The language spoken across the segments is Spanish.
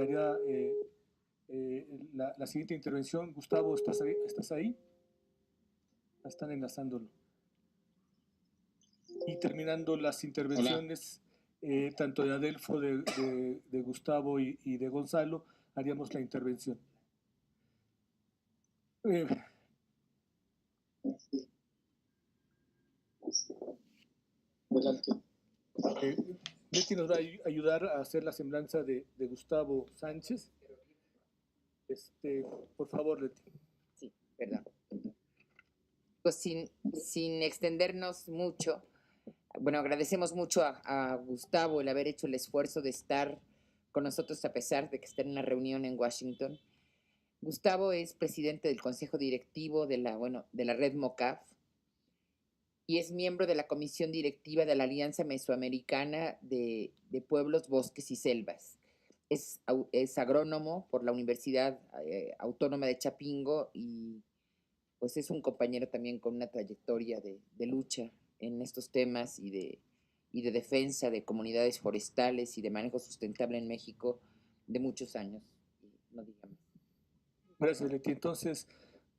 hará la siguiente intervención. Gustavo, ¿estás ahí? ¿Estás ahí? Están enlazándolo. Y terminando las intervenciones, tanto de Adelfo, de Gustavo y de Gonzalo, haríamos la intervención. Leti nos va a ayudar a hacer la semblanza de Gustavo Sánchez. Por favor, Leti. Sí, perdón. Pues sin extendernos mucho, bueno, agradecemos mucho a Gustavo el haber hecho el esfuerzo de estar con nosotros a pesar de que está en una reunión en Washington. Gustavo es presidente del Consejo Directivo de la red MOCAF y es miembro de la Comisión Directiva de la Alianza Mesoamericana de Pueblos, Bosques y Selvas. Es agrónomo por la Universidad Autónoma de Chapingo y pues es un compañero también con una trayectoria de lucha en estos temas y de defensa de comunidades forestales y de manejo sustentable en México de muchos años. No digamos. Gracias, Leti. Entonces,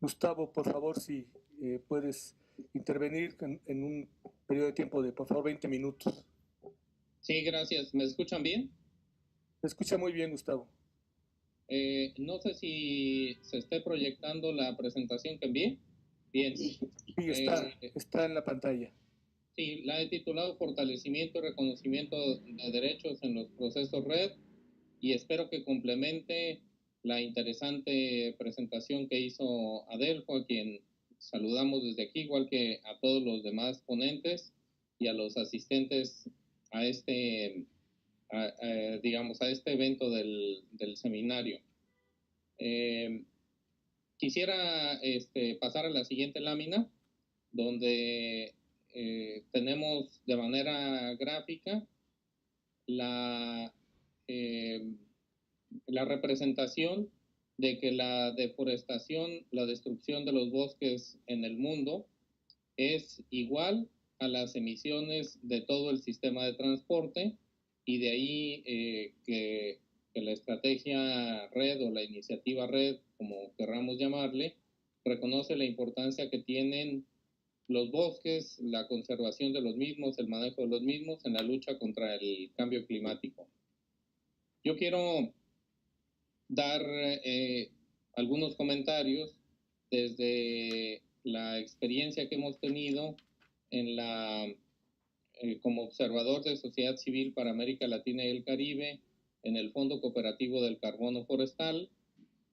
Gustavo, por favor, si puedes intervenir en un periodo de tiempo de, por favor, 20 minutos. Sí, gracias. ¿Me escuchan bien? Se escucha muy bien, Gustavo. No sé si se esté proyectando la presentación que envié. Bien. Sí, está en la pantalla. Sí, la he titulado Fortalecimiento y Reconocimiento de Derechos en los Procesos Red y espero que complemente la interesante presentación que hizo Adelfo, a quien saludamos desde aquí, igual que a todos los demás ponentes y a los asistentes a este evento del seminario. Quisiera pasar a la siguiente lámina, donde tenemos de manera gráfica la representación de que la deforestación, la destrucción de los bosques en el mundo es igual a las emisiones de todo el sistema de transporte, y de ahí que la estrategia RED o la iniciativa RED, como querramos llamarle, reconoce la importancia que tienen los bosques, la conservación de los mismos, el manejo de los mismos en la lucha contra el cambio climático. Yo quiero dar algunos comentarios desde la experiencia que hemos tenido en como observador de sociedad civil para América Latina y el Caribe, en el Fondo Cooperativo del Carbono Forestal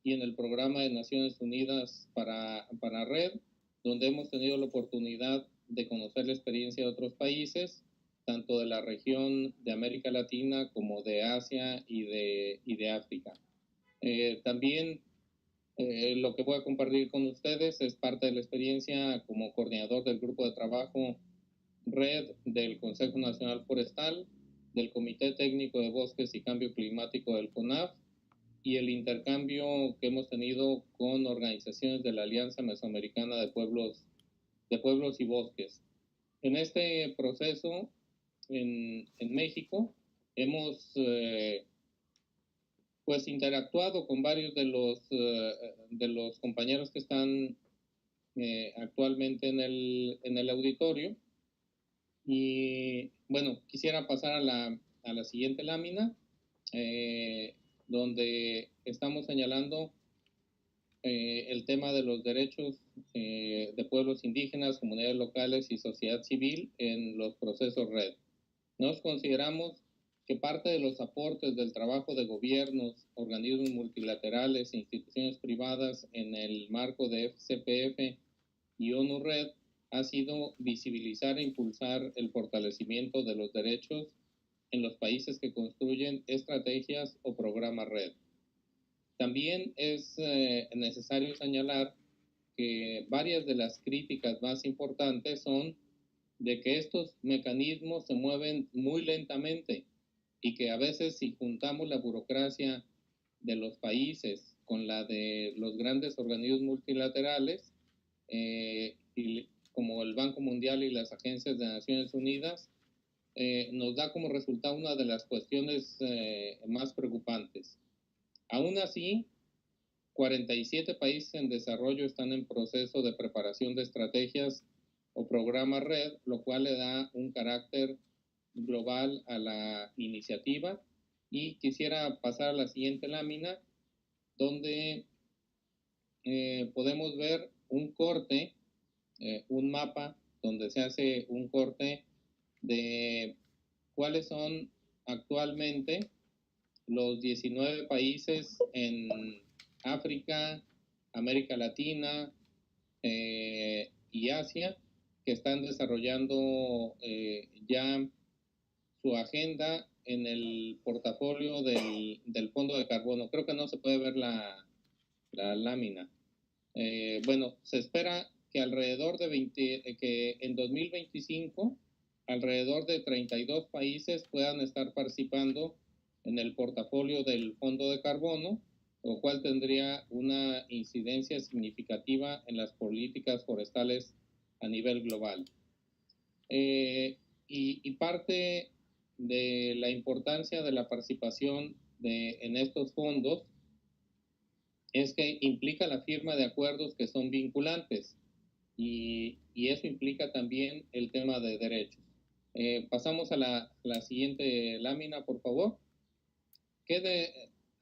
y en el Programa de Naciones Unidas para RED, donde hemos tenido la oportunidad de conocer la experiencia de otros países, tanto de la región de América Latina como de Asia y de África. También lo que voy a compartir con ustedes es parte de la experiencia como coordinador del grupo de trabajo RED del Consejo Nacional Forestal, del Comité Técnico de Bosques y Cambio Climático del CONAF y el intercambio que hemos tenido con organizaciones de la Alianza Mesoamericana de Pueblos y Bosques. En este proceso, en México, hemos pues interactuado con varios de los compañeros que están actualmente en el auditorio. Y bueno, quisiera pasar a la siguiente lámina, donde estamos señalando el tema de los derechos de pueblos indígenas, comunidades locales y sociedad civil en los procesos RED. Nos consideramos que parte de los aportes del trabajo de gobiernos, organismos multilaterales e instituciones privadas en el marco de FCPF y ONU RED ha sido visibilizar e impulsar el fortalecimiento de los derechos en los países que construyen estrategias o programas RED. También es necesario señalar que varias de las críticas más importantes son de que estos mecanismos se mueven muy lentamente y que a veces si juntamos la burocracia de los países con la de los grandes organismos multilaterales, como el Banco Mundial y las agencias de Naciones Unidas, nos da como resultado una de las cuestiones más preocupantes. Aún así, 47 países en desarrollo están en proceso de preparación de estrategias o programas red, lo cual le da un carácter global a la iniciativa. Y quisiera pasar a la siguiente lámina, donde podemos ver un corte, un mapa donde se hace un corte de cuáles son actualmente los 19 países en África, América Latina y Asia que están desarrollando ya su agenda en el portafolio del fondo de carbono. Creo que no se puede ver la lámina. Bueno, se espera que alrededor de que en 2025 alrededor de 32 países puedan estar participando en el portafolio del fondo de carbono, lo cual tendría una incidencia significativa en las políticas forestales a nivel global. Y parte de la importancia de la participación en estos fondos es que implica la firma de acuerdos que son vinculantes y eso implica también el tema de derechos. Pasamos a la siguiente lámina, por favor.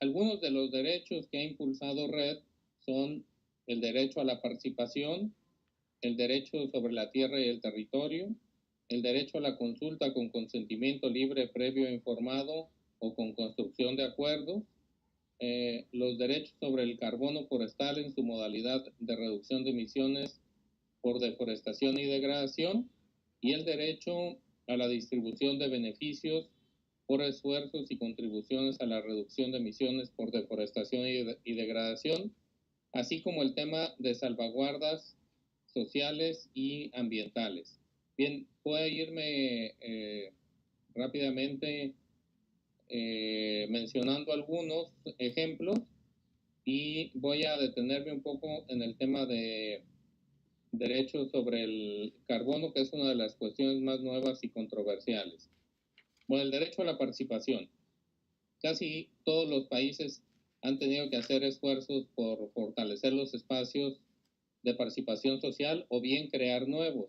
Algunos de los derechos que ha impulsado RED son el derecho a la participación, el derecho sobre la tierra y el territorio, el derecho a la consulta con consentimiento libre, previo e informado o con construcción de acuerdos, los derechos sobre el carbono forestal en su modalidad de reducción de emisiones por deforestación y degradación, y el derecho a la distribución de beneficios por esfuerzos y contribuciones a la reducción de emisiones por deforestación y degradación, así como el tema de salvaguardas sociales y ambientales. Bien, puedo irme rápidamente mencionando algunos ejemplos y voy a detenerme un poco en el tema de derechos sobre el carbono, que es una de las cuestiones más nuevas y controversiales. Bueno, el derecho a la participación. Casi todos los países han tenido que hacer esfuerzos por fortalecer los espacios de participación social o bien crear nuevos.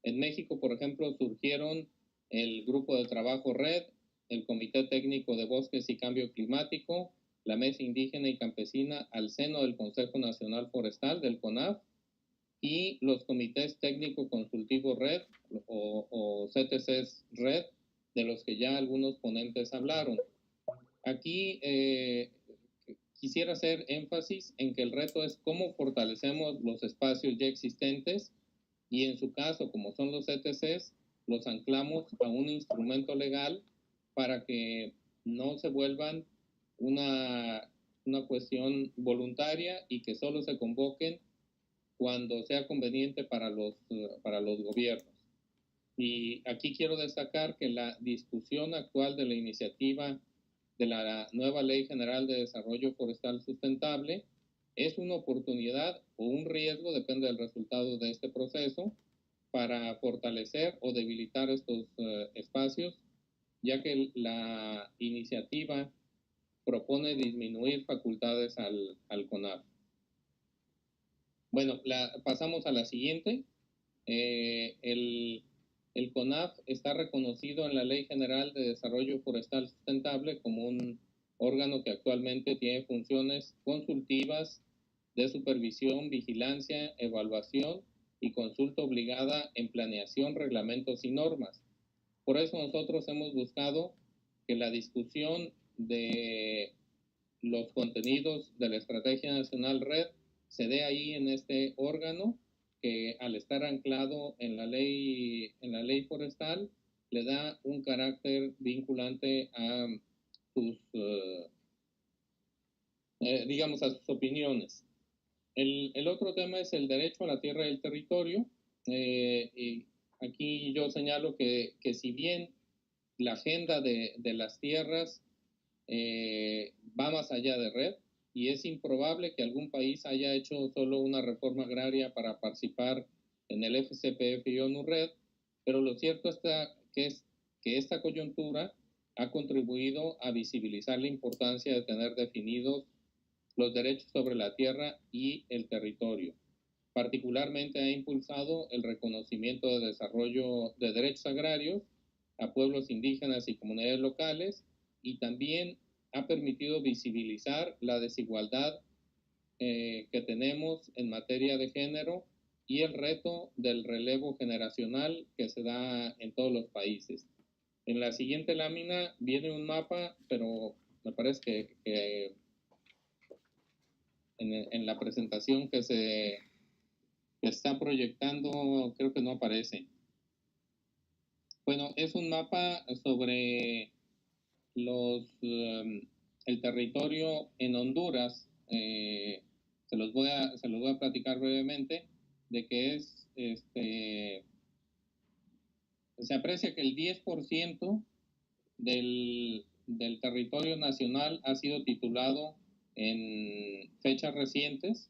En México, por ejemplo, surgieron el Grupo de Trabajo RED, el Comité Técnico de Bosques y Cambio Climático, la Mesa Indígena y Campesina al seno del Consejo Nacional Forestal, del CONAF, y los Comités Técnico Consultivo RED o CTCs RED, de los que ya algunos ponentes hablaron. Aquí quisiera hacer énfasis en que el reto es cómo fortalecemos los espacios ya existentes y en su caso, como son los CTCs, los anclamos a un instrumento legal para que no se vuelvan una cuestión voluntaria y que solo se convoquen cuando sea conveniente para los gobiernos. Y aquí quiero destacar que la discusión actual de la iniciativa de la nueva Ley General de Desarrollo Forestal Sustentable es una oportunidad o un riesgo, depende del resultado de este proceso, para fortalecer o debilitar estos espacios, ya que la iniciativa propone disminuir facultades al CONAF. Bueno, pasamos a la siguiente. El CONAF está reconocido en la Ley General de Desarrollo Forestal Sustentable como un órgano que actualmente tiene funciones consultivas de supervisión, vigilancia, evaluación y consulta obligada en planeación, reglamentos y normas. Por eso nosotros hemos buscado que la discusión de los contenidos de la Estrategia Nacional RED se dé ahí en este órgano, que al estar anclado en la ley forestal le da un carácter vinculante a sus digamos a sus opiniones. El otro tema es el derecho a la tierra y el territorio. Y aquí yo señalo que si bien la agenda de las tierras va más allá de RED, y es improbable que algún país haya hecho solo una reforma agraria para participar en el FCPF y ONU RED, pero lo cierto está que esta coyuntura ha contribuido a visibilizar la importancia de tener definidos los derechos sobre la tierra y el territorio. Particularmente ha impulsado el reconocimiento de desarrollo de derechos agrarios a pueblos indígenas y comunidades locales, y también ha permitido visibilizar la desigualdad que tenemos en materia de género y el reto del relevo generacional que se da en todos los países. En la siguiente lámina viene un mapa, pero me parece que en la presentación que se está proyectando creo que no aparece. Bueno, es un mapa sobre el territorio en Honduras. Se los voy a platicar brevemente, de que se aprecia que el 10% del territorio nacional ha sido titulado en fechas recientes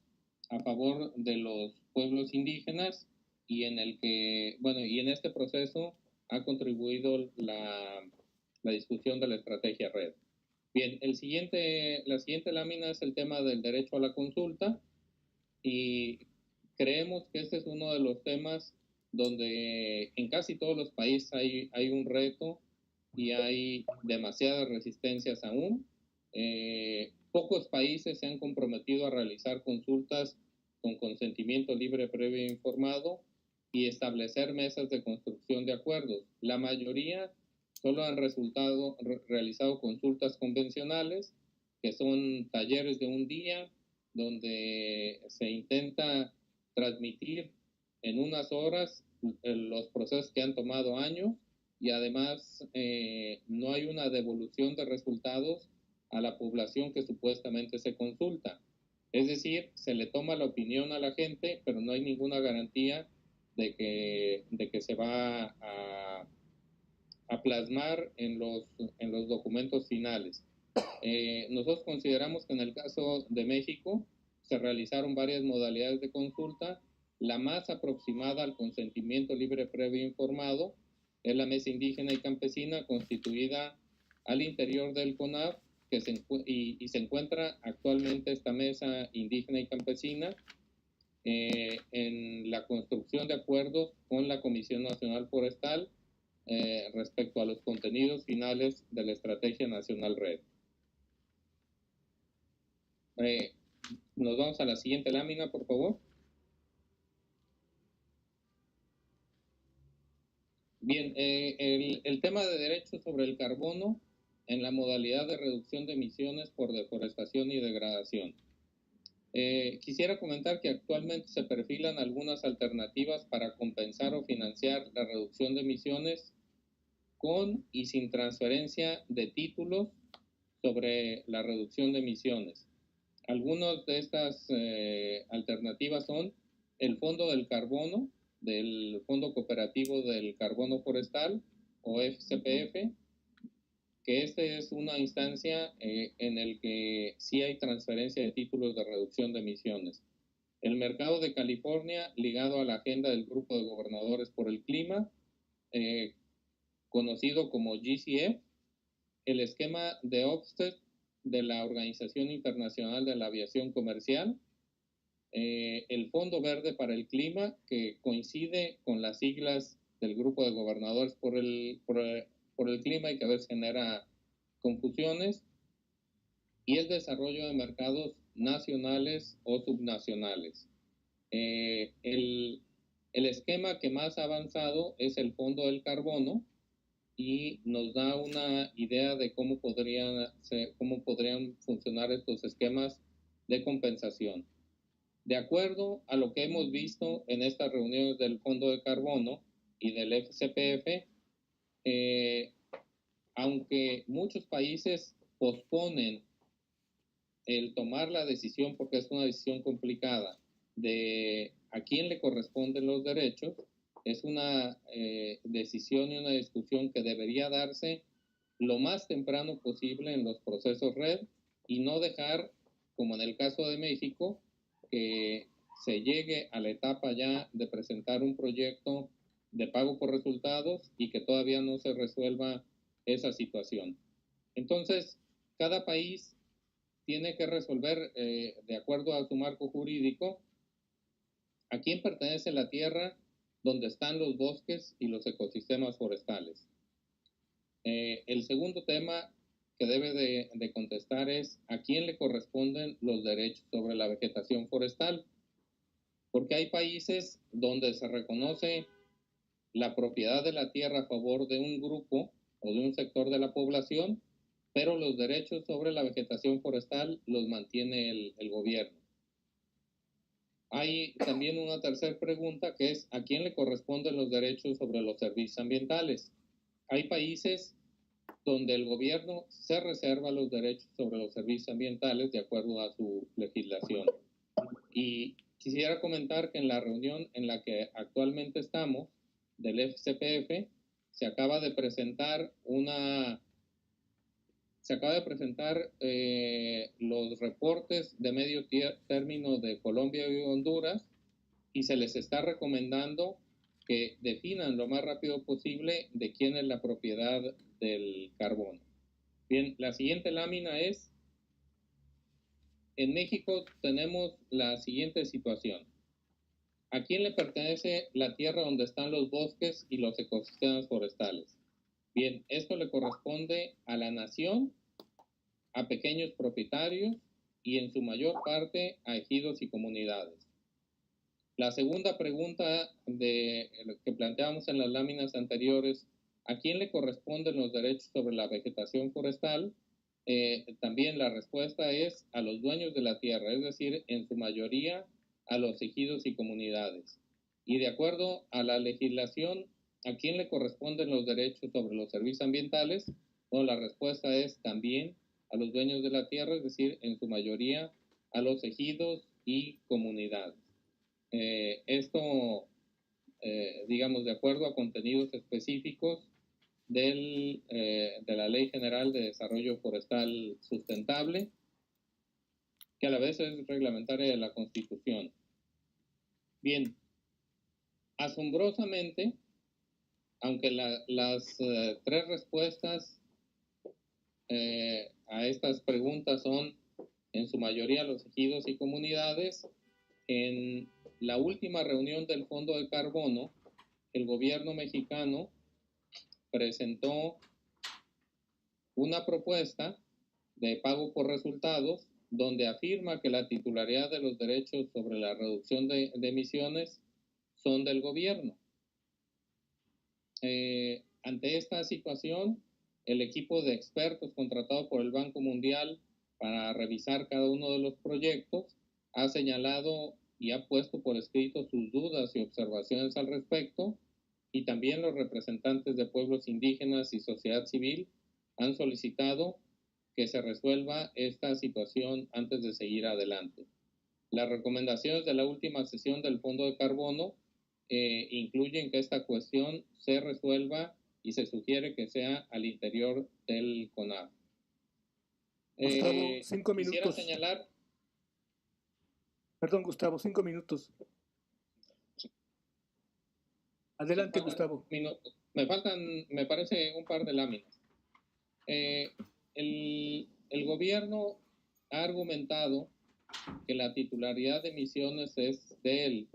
a favor de los pueblos indígenas, y en este proceso ha contribuido la discusión de la estrategia red. Bien, la siguiente lámina es el tema del derecho a la consulta, y creemos que este es uno de los temas donde en casi todos los países hay un reto y hay demasiadas resistencias aún. Pocos países se han comprometido a realizar consultas con consentimiento libre, previo e informado y establecer mesas de construcción de acuerdos. La mayoría solo han realizado consultas convencionales, que son talleres de un día, donde se intenta transmitir en unas horas los procesos que han tomado años, y además no hay una devolución de resultados a la población que supuestamente se consulta. Es decir, se le toma la opinión a la gente, pero no hay ninguna garantía de que se va a plasmar en los documentos finales. Nosotros consideramos que en el caso de México se realizaron varias modalidades de consulta. La más aproximada al consentimiento libre, previo e informado es la Mesa Indígena y Campesina, constituida al interior del CONAF, y se encuentra actualmente esta Mesa Indígena y Campesina en la construcción de acuerdos con la Comisión Nacional Forestal respecto a los contenidos finales de la Estrategia Nacional Red. Nos vamos a la siguiente lámina, por favor. Bien, el tema de derechos sobre el carbono en la modalidad de reducción de emisiones por deforestación y degradación. Quisiera comentar que actualmente se perfilan algunas alternativas para compensar o financiar la reducción de emisiones con y sin transferencia de títulos sobre la reducción de emisiones. Algunas de estas alternativas son el Fondo del Carbono, del Fondo Cooperativo del Carbono Forestal, o FCPF, que es una instancia en el que sí hay transferencia de títulos de reducción de emisiones. El Mercado de California, ligado a la agenda del Grupo de Gobernadores por el Clima, conocido como GCF, el esquema de offset de la Organización Internacional de la Aviación Comercial, el Fondo Verde para el Clima, que coincide con las siglas del Grupo de Gobernadores por el Clima y que a veces genera confusiones, y el desarrollo de mercados nacionales o subnacionales. El esquema que más ha avanzado es el Fondo del Carbono, y nos da una idea de cómo podrían funcionar estos esquemas de compensación. De acuerdo a lo que hemos visto en estas reuniones del Fondo de Carbono y del FCPF, aunque muchos países posponen el tomar la decisión, porque es una decisión complicada, de a quién le corresponden los derechos, es una decisión y una discusión que debería darse lo más temprano posible en los procesos red, y no dejar, como en el caso de México, que se llegue a la etapa ya de presentar un proyecto de pago por resultados y que todavía no se resuelva esa situación. Entonces, cada país tiene que resolver, de acuerdo a su marco jurídico, a quién pertenece la tierra donde están los bosques y los ecosistemas forestales. El segundo tema que debe de contestar es a quién le corresponden los derechos sobre la vegetación forestal, porque hay países donde se reconoce la propiedad de la tierra a favor de un grupo o de un sector de la población, pero los derechos sobre la vegetación forestal los mantiene el gobierno. Hay también una tercera pregunta que es ¿a quién le corresponden los derechos sobre los servicios ambientales? Hay países donde el gobierno se reserva los derechos sobre los servicios ambientales de acuerdo a su legislación. Y quisiera comentar que en la reunión en la que actualmente estamos, del FCPF, se acaba de presentar los reportes de medio término de Colombia y Honduras y se les está recomendando que definan lo más rápido posible de quién es la propiedad del carbono. Bien, la siguiente lámina es, en México tenemos la siguiente situación. ¿A quién le pertenece la tierra donde están los bosques y los ecosistemas forestales? Bien, esto le corresponde a la nación, a pequeños propietarios y en su mayor parte a ejidos y comunidades. La segunda pregunta que planteamos en las láminas anteriores, ¿a quién le corresponden los derechos sobre la vegetación forestal? También la respuesta es a los dueños de la tierra, es decir, en su mayoría a los ejidos y comunidades. Y de acuerdo a la legislación, ¿a quién le corresponden los derechos sobre los servicios ambientales? Bueno, la respuesta es también a los dueños de la tierra, es decir, en su mayoría a los ejidos y comunidades. Digamos, de acuerdo a contenidos específicos de la Ley General de Desarrollo Forestal Sustentable, que a la vez es reglamentaria de la Constitución. Bien, asombrosamente, aunque las tres respuestas a estas preguntas son en su mayoría los ejidos y comunidades, en la última reunión del Fondo de Carbono, el gobierno mexicano presentó una propuesta de pago por resultados donde afirma que la titularidad de los derechos sobre la reducción de emisiones son del gobierno. Ante esta situación, el equipo de expertos contratado por el Banco Mundial para revisar cada uno de los proyectos ha señalado y ha puesto por escrito sus dudas y observaciones al respecto, y también los representantes de pueblos indígenas y sociedad civil han solicitado que se resuelva esta situación antes de seguir adelante. Las recomendaciones de la última sesión del Fondo de Carbono incluyen que esta cuestión se resuelva y se sugiere que sea al interior del CONAF. Gustavo, 5 minutos. Quisiera señalar... Perdón, Gustavo, 5 minutos. Adelante, Gustavo. Me faltan, me parece, un par de láminas. El gobierno ha argumentado que la titularidad de emisiones es de él,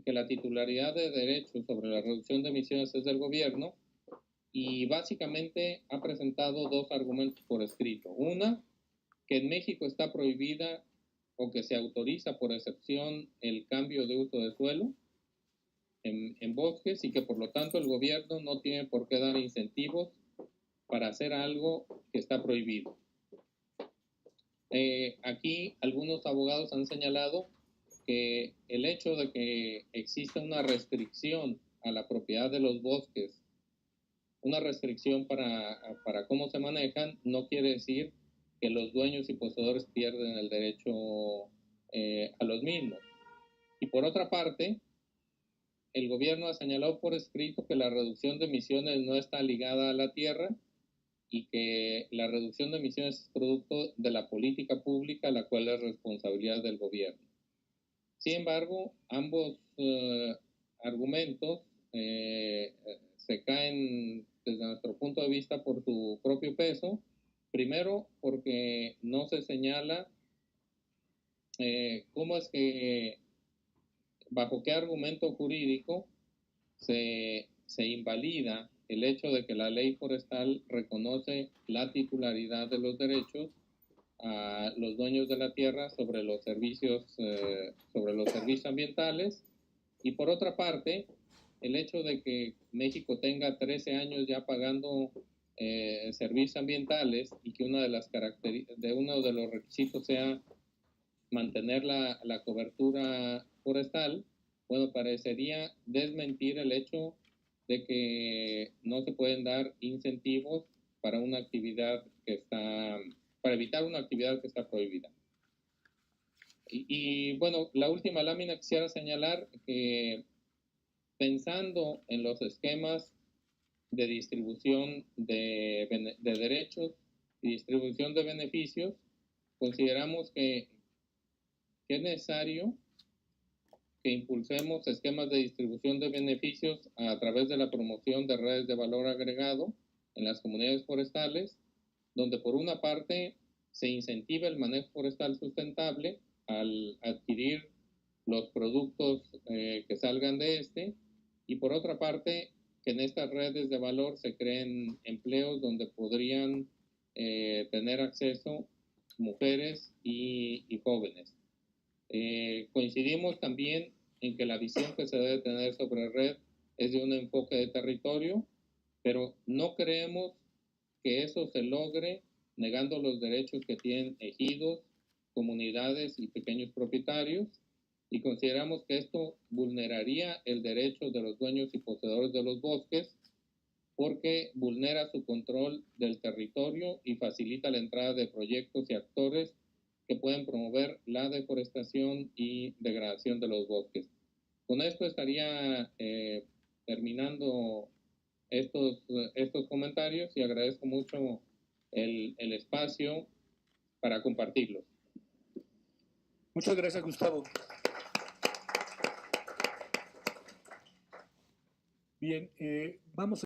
que la titularidad de derechos sobre la reducción de emisiones es del gobierno, y básicamente ha presentado dos argumentos por escrito. Una, que en México está prohibida o que se autoriza por excepción el cambio de uso de suelo en bosques y que por lo tanto el gobierno no tiene por qué dar incentivos para hacer algo que está prohibido. Aquí algunos abogados han señalado que el hecho de que exista una restricción a la propiedad de los bosques, una restricción para cómo se manejan, no quiere decir que los dueños y poseedores pierden el derecho a los mismos. Y por otra parte, el gobierno ha señalado por escrito que la reducción de emisiones no está ligada a la tierra y que la reducción de emisiones es producto de la política pública, la cual es responsabilidad del gobierno. Sin embargo, ambos argumentos se caen desde nuestro punto de vista, por su propio peso. Primero, porque no se señala cómo es que, bajo qué argumento jurídico se invalida el hecho de que la ley forestal reconoce la titularidad de los derechos a los dueños de la tierra sobre los servicios ambientales. Y por otra parte, el hecho de que México tenga 13 años ya pagando servicios ambientales y que uno de los requisitos sea mantener la cobertura forestal, bueno, parecería desmentir el hecho de que no se pueden dar incentivos para una actividad para evitar una actividad que está prohibida. Y bueno, la última lámina quisiera señalar que, pensando en los esquemas de distribución de derechos y distribución de beneficios, consideramos que es necesario que impulsemos esquemas de distribución de beneficios a través de la promoción de redes de valor agregado en las comunidades forestales, donde por una parte se incentiva el manejo forestal sustentable al adquirir los productos que salgan de este, y por otra parte que en estas redes de valor se creen empleos donde podrían tener acceso mujeres y jóvenes. Coincidimos también en que la visión que se debe tener sobre red es de un enfoque de territorio, pero no creemos que eso se logre negando los derechos que tienen ejidos, comunidades y pequeños propietarios, y consideramos que esto vulneraría el derecho de los dueños y poseedores de los bosques, porque vulnera su control del territorio y facilita la entrada de proyectos y actores que pueden promover la deforestación y degradación de los bosques. Con esto estaría terminando estos comentarios y agradezco mucho el espacio para compartirlos. Muchas gracias, Gustavo. Bien, vamos a